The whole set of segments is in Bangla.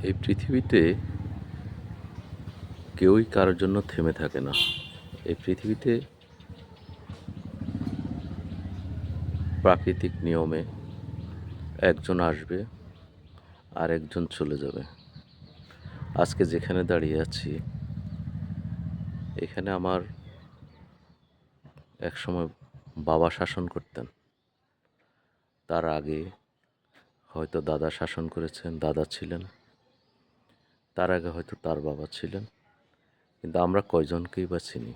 এই পৃথিবীতে কেউই কারোর জন্য থেমে থাকে না। এই পৃথিবীতে প্রাকৃতিক নিয়মে একজন আসবে আর একজন চলে যাবে। আজকে যেখানে দাঁড়িয়ে আছি, এখানে আমার একসময় বাবা শাসন করতেন। তার আগে হয়তো দাদা শাসন করেছেন, দাদা ছিলেন। তার আগে হয়তো তার বাবা ছিলেন, কিন্তু আমরা কয়জনকেই বা চিনি।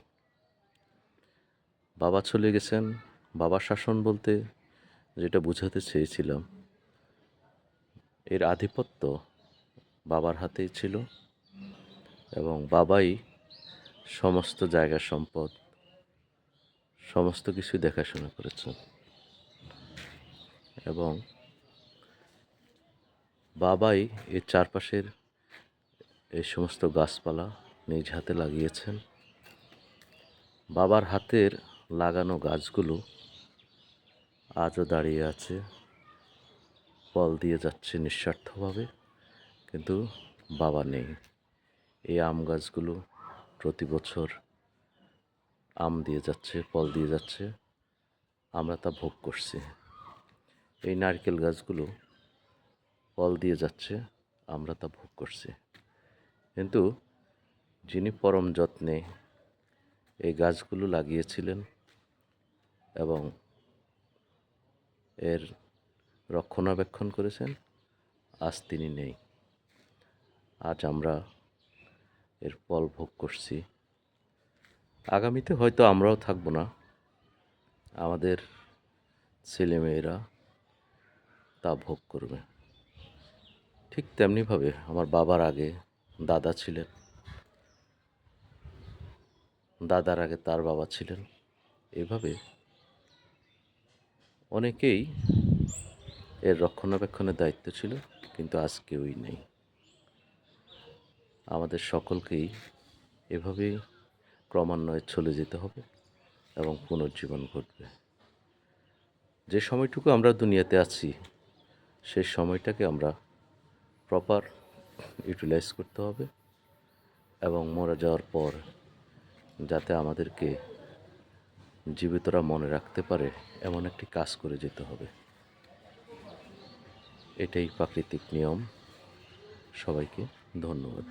বাবা চলে গেছেন। বাবা শাসন বলতে যেটা বোঝাতে চেয়েছিলাম, এর আধিপত্য বাবার হাতেই ছিল এবং বাবাই সমস্ত জায়গা সম্পদ সমস্ত কিছু দেখাশোনা করেছেন এবং বাবাই এর চারপাশের এই সমস্ত গাছপালা নিজ হাতে লাগিয়েছেন। বাবার হাতের লাগানো গাছগুলো আজও দাঁড়িয়ে আছে, ফল দিয়ে যাচ্ছে নিঃস্বার্থভাবে, কিন্তু বাবা নেই। এই আম গাছগুলো প্রতি বছর আম দিয়ে যাচ্ছে, ফল দিয়ে যাচ্ছে, আমরা তা ভোগ করছি। এই নারকেল গাছগুলো ফল দিয়ে যাচ্ছে, আমরা তা ভোগ করছি। কিন্তু যিনি পরম যত্নে এই গাছগুলো লাগিয়েছিলেন এবং এর রক্ষণাবেক্ষণ করেছেন, আজ তিনি নেই। আজ আমরা এর ফল ভোগ করছি। আগামীতে হয়তো আমরাও থাকবো না, আমাদের ছেলেমেয়েরা তা ভোগ করবে। ঠিক তেমনিভাবে আমার বাবার আগে দাদা ছিলেন, দাদার আগে তার বাবা ছিলেন। এভাবে অনেকেই এর রক্ষণাবেক্ষণের দায়িত্ব ছিল, কিন্তু আজ কেউই নেই। আমাদের সকলকেই এভাবেই ক্রমান্বয়ে চলে যেতে হবে এবং পুনর্জীবন ঘটবে। যে সময়টুকু আমরা দুনিয়াতে আছি, সেই সময়টাকে আমরা প্রপার ইউটিলাইজ করতে হবে এবং মরে যাওয়ার পর যাতে আমাদেরকে জীবিতরা মনে রাখতে পারে এমন একটি কাজ করে যেতে হবে। এটাই প্রাকৃতিক নিয়ম। সবাইকে ধন্যবাদ।